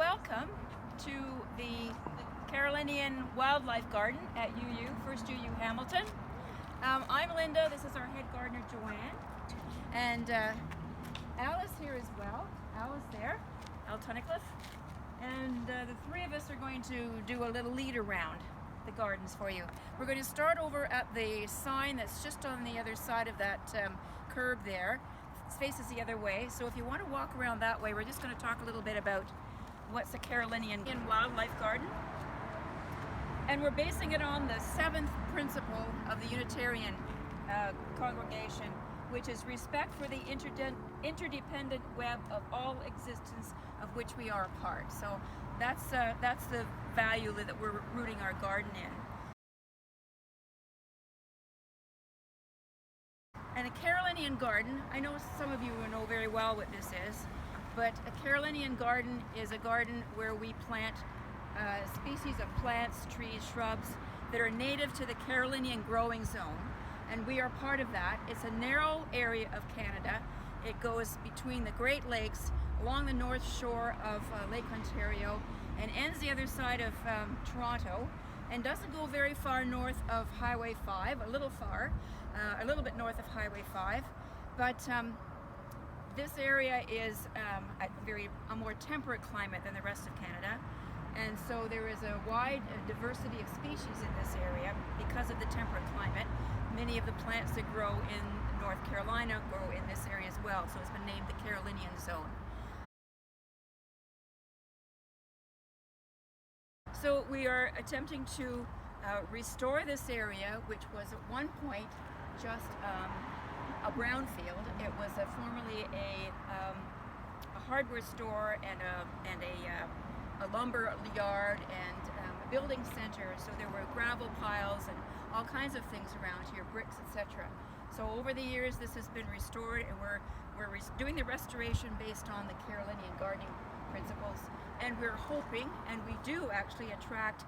Welcome to the Carolinian Wildlife Garden at UU, First UU Hamilton. I'm Linda, this is our head gardener Joanne, and Alice here as well. Alice there, Al Tunnicliffe, and the three of us are going to do a little lead around the gardens for you. We're going to start over at the sign that's just on the other side of that curb there. It faces the other way, so if you want to walk around that way, we're just going to talk a little bit about what's a Carolinian Wildlife Garden. And we're basing it on the seventh principle of the Unitarian congregation, which is respect for the interdependent web of all existence of which we are a part. So that's the value that we're rooting our garden in. And a Carolinian garden, I know some of you know very well what this is, but a Carolinian garden is a garden where we plant species of plants, trees, shrubs that are native to the Carolinian growing zone, and we are part of that. It's a narrow area of Canada. It goes between the Great Lakes, along the north shore of Lake Ontario, and ends the other side of Toronto, and doesn't go very far north of Highway 5, a little bit north of Highway 5, but this area is a more temperate climate than the rest of Canada, and so there is a wide diversity of species in this area because of the temperate climate. Many of the plants that grow in North Carolina grow in this area as well, so it's been named the Carolinian zone. So we are attempting to restore this area, which was at one point just a brownfield. It was formerly a hardware store and a lumber yard and a building center. So there were gravel piles and all kinds of things around here, bricks, etc. So over the years, this has been restored, and we're doing the restoration based on the Carolinian gardening principles. And we're hoping, and we do actually attract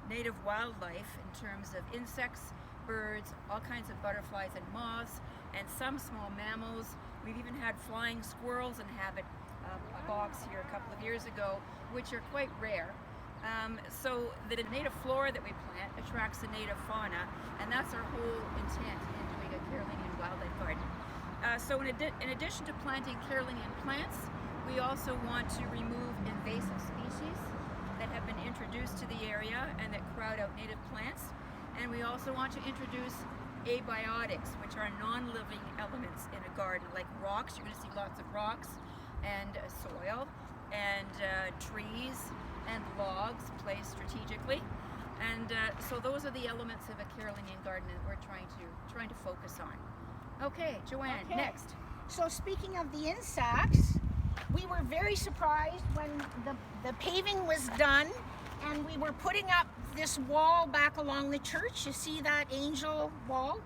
native wildlife in terms of insects, birds, all kinds of butterflies and moths, and some small mammals. We've even had flying squirrels inhabit a box here a couple of years ago, which are quite rare. So the native flora that we plant attracts the native fauna, and that's our whole intent in doing a Carolinian wildlife garden. So in addition to planting Carolinian plants, we also want to remove invasive species that have been introduced to the area and that crowd out native plants. And we also want to introduce abiotics, which are non-living elements in a garden, like rocks. You're going to see lots of rocks and soil and trees and logs placed strategically. And so those are the elements of a Carolinian garden that we're trying to focus on. Okay, Joanne, okay. Next. So speaking of the insects, we were very surprised when the paving was done and we were putting up this wall back along the church. You see that angel wall?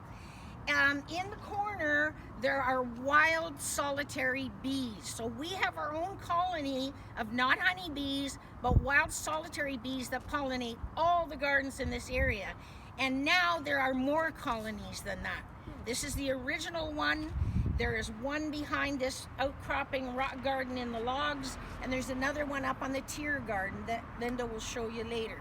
In the corner, there are wild solitary bees. So we have our own colony of not honeybees, but wild solitary bees that pollinate all the gardens in this area. And now there are more colonies than that. This is the original one. There is one behind this outcropping rock garden in the logs, and there's another one up on the tier garden that Linda will show you later.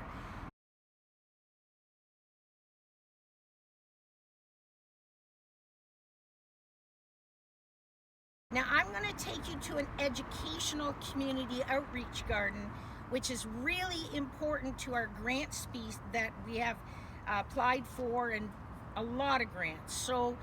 Now I'm going to take you to an educational community outreach garden, which is really important to our grant species that we have applied for, and a lot of grants. So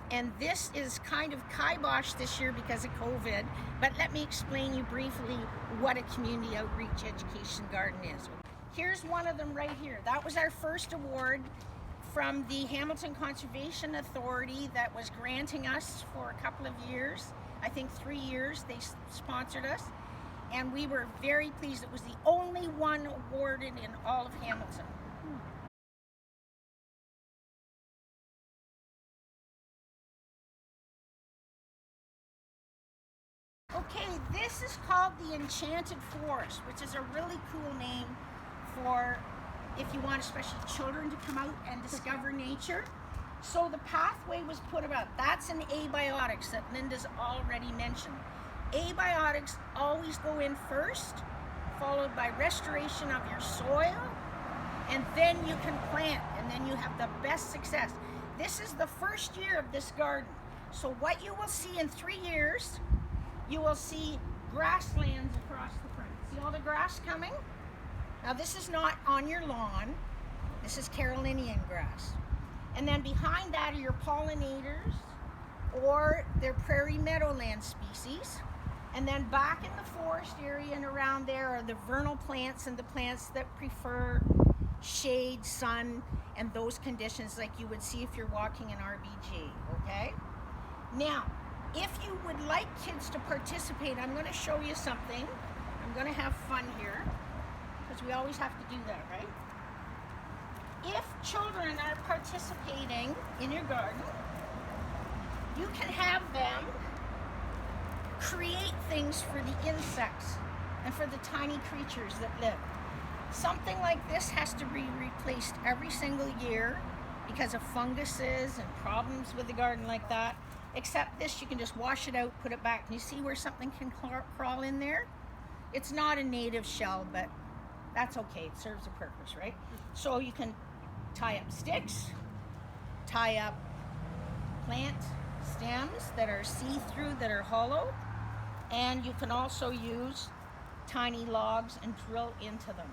and this is kind of kibosh this year because of COVID, but let me explain you briefly what a community outreach education garden is. Here's one of them right here. That was our first award from the Hamilton Conservation Authority that was granting us for a couple of years. I think 3 years they sponsored us, and we were very pleased. It was the only one awarded in all of Hamilton. Okay, this is called the Enchanted Force, which is a really cool name for if you want especially children to come out and discover nature. So the pathway was put about. That's an abiotics that Linda's already mentioned. Abiotics always go in first, followed by restoration of your soil, and then you can plant, and then you have the best success. This is the first year of this garden. So what you will see in 3 years, you will see grasslands across the front. See all the grass coming? Now this is not on your lawn. This is Carolinian grass. And then behind that are your pollinators, or their prairie meadowland species. And then back in the forest area and around there are the vernal plants and the plants that prefer shade, sun, and those conditions like you would see if you're walking in RBG, okay? Now, if you would like kids to participate, I'm going to show you something. I'm going to have fun here, because we always have to do that, right? If children are participating in your garden, you can have them create things for the insects and for the tiny creatures that live. Something like this has to be replaced every single year because of funguses and problems with the garden like that. Except this, you can just wash it out, put it back, and you see where something can crawl in there? It's not a native shell, but that's okay, it serves a purpose, right? So you can tie up sticks, tie up plant stems that are see-through, that are hollow, and you can also use tiny logs and drill into them.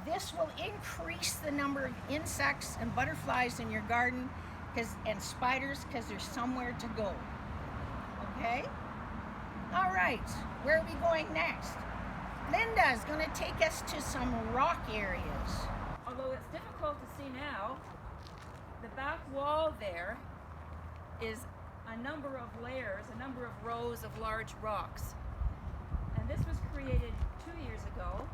This will increase the number of insects and butterflies in your garden and spiders, because there's somewhere to go. Okay? All right, where are we going next? Linda's going to take us to some rock areas. Although it's difficult to see now, the back wall there is a number of layers, a number of rows of large rocks. And this was created 2 years ago.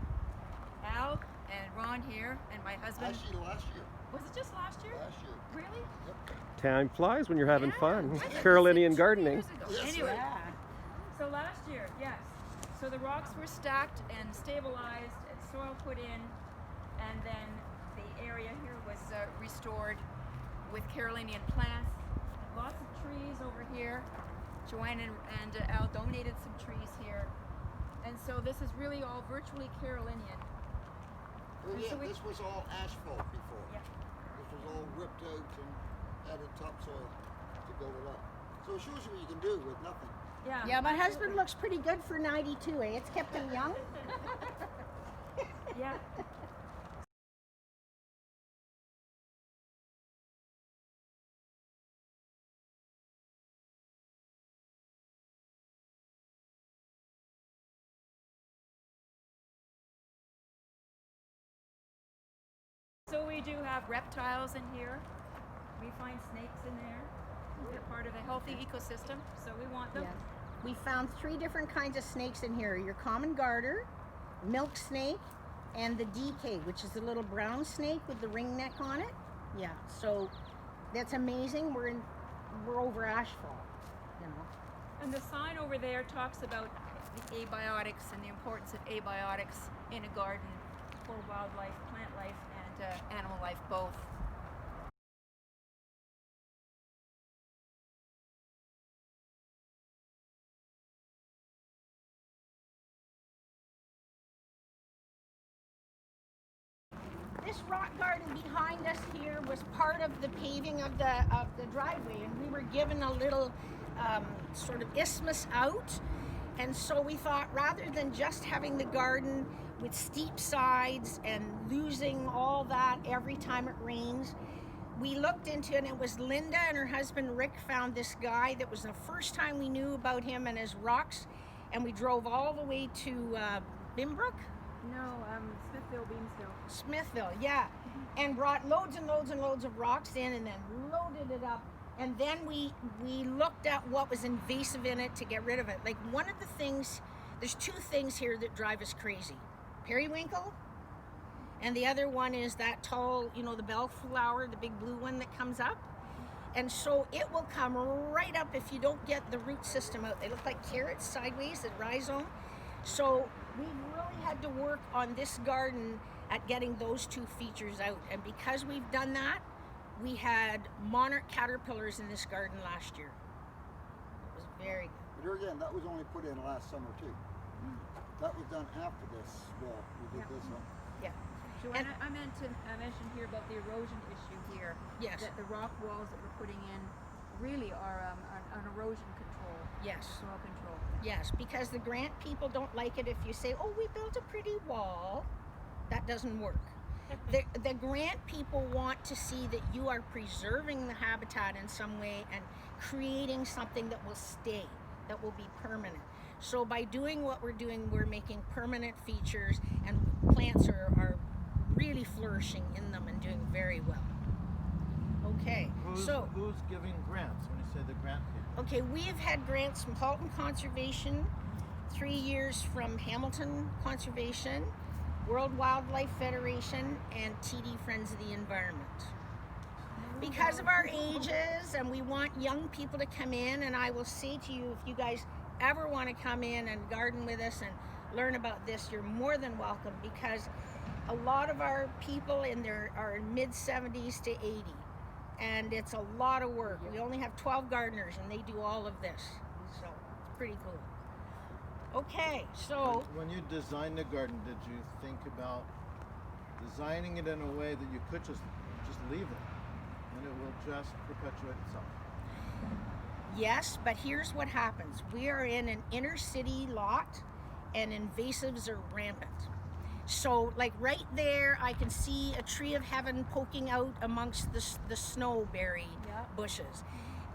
Al and Ron here and my husband. Actually, last year. Was it just last year? Last year. Really? Yep. Time flies when you're having Yeah, fun. I thought you Carolinian said 2 gardening. years ago. Yes, Anyway, Yeah. so last year, yes. So the rocks were stacked and stabilized, and soil put in, and then the area here was restored with Carolinian plants. Lots of trees over here. Joanne and Al donated some trees here. And so this is really all virtually Carolinian. Oh And yeah, so we- this was all asphalt before. Yeah. This was all ripped out and added topsoil to build it up. So it shows you what you can do with nothing. Yeah. Yeah, my husband looks pretty good for 92, eh? It's kept him young. Yeah. So we do have reptiles in here. We find snakes in there. They're part of a healthy ecosystem, so we want them. Yeah. We found 3 different kinds of snakes in here. Your common garter, milk snake, and the DK, which is the little brown snake with the ring neck on it. Yeah, so that's amazing. We're over asphalt, you know. And the sign over there talks about the abiotics and the importance of abiotics in a garden for wildlife, plant life, and animal life both. This rock garden behind us here was part of the paving of the driveway, and we were given a little sort of isthmus out. And so we thought, rather than just having the garden with steep sides and losing all that every time it rains, we looked into it, and it was Linda and her husband Rick found this guy that was the first time we knew about him and his rocks, and we drove all the way to Bimbrook? No, Smithville, Beamsville. Smithville, yeah, and brought loads and loads and loads of rocks in, and then loaded it up. And then we looked at what was invasive in it to get rid of it. Like, one of the things, there's 2 things here that drive us crazy. Periwinkle, and the other one is that tall, you know, the bellflower, the big blue one that comes up. And so it will come right up if you don't get the root system out. They look like carrots sideways, the rhizome. So we really had to work on this garden at getting those 2 features out. And because we've done that, we had monarch caterpillars in this garden last year. It was very good. But here again, that was only put in last summer too. That was done after this wall. We did this one. Yeah. Joanna, I mentioned here about the erosion issue here. Yes. That the rock walls that we're putting in really are an erosion control. Yes. Soil control. Yes, because the grant people don't like it if you say, oh, we built a pretty wall. That doesn't work. The grant people want to see that you are preserving the habitat in some way and creating something that will stay, that will be permanent. So by doing what we're doing, we're making permanent features, and plants are really flourishing in them and doing very well. Okay, Who's giving grants when you say the grant people? Okay, we have had grants from Halton Conservation, 3 years from Hamilton Conservation, World Wildlife Federation, and TD Friends of the Environment. Because of our ages, and we want young people to come in, and I will say to you, if you guys ever want to come in and garden with us and learn about this, you're more than welcome, because a lot of our people are in mid-70s to 80. And it's a lot of work. We only have 12 gardeners and they do all of this. So it's pretty cool. Okay, so When you designed the garden, did you think about designing it in a way that you could just leave it and it will just perpetuate itself? yes, but here's what happens. We are in an inner city lot and invasives are rampant. So like right there, I can see a tree of heaven poking out amongst the snowberry bushes.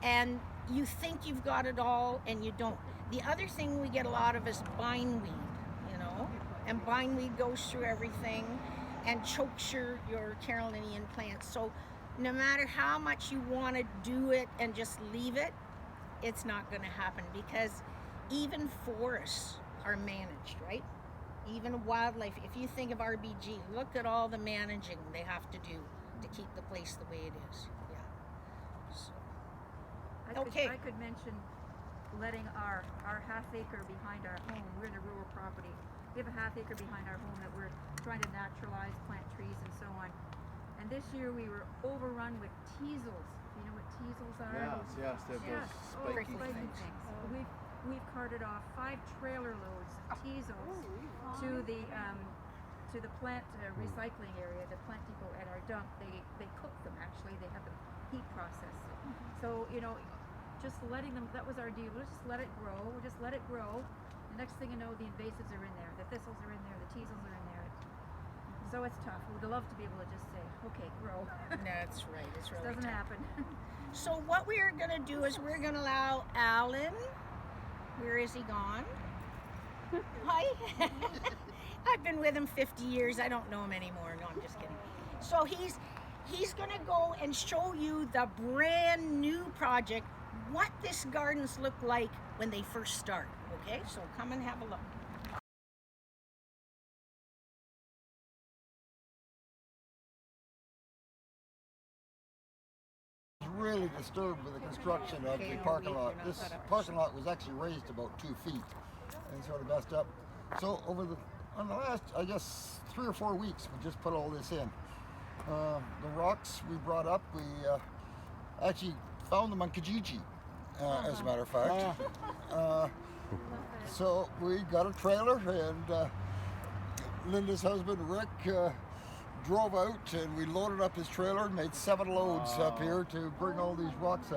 And you think you've got it all and you don't. The other thing we get a lot of is bindweed, you know, and bindweed goes through everything and chokes your Carolinian plants. So no matter how much you want to do it and just leave it, it's not going to happen, because even forests are managed, right? Even wildlife, if you think of RBG, look at all the managing they have to do to keep the place the way it is. Yeah. So, Okay. I could mention letting our half acre behind our home. We're in a rural property. We have a half acre behind our home that we're trying to naturalize, plant trees and so on. And this year we were overrun with teasels. You know what teasels are? Yes, they're those spiky spiky things. We've carted off 5 trailer loads of teasels to the plant recycling area, the plant depot at our dump. They cook them actually. They have them heat processed. So you know, just letting them. That was our deal. We'll just let it grow. We'll just let it grow. The next thing you know, the invasives are in there. The thistles are in there. The teasels are in there. So it's tough. We'd love to be able to just say, okay, grow. that's right. It's really Doesn't tough. happen. So what we are going to do is we're going to allow Alan. Where is he gone? Hi. I've been with him 50 years. I don't know him anymore. No, I'm just kidding. So he's going to go and show you the brand new project, what this gardens look like when they first start. Okay, so come and have a look. Really disturbed with the construction of the parking lot. This parking lot was actually raised about 2 feet and sort of messed up. So on the last, I guess, 3 or 4 weeks, we just put all this in. The rocks we brought up, we actually found them on Kijiji, as a matter of fact. So we got a trailer, and Linda's husband Rick drove out, and we loaded up his trailer and made 7 loads up here to bring all these rocks up.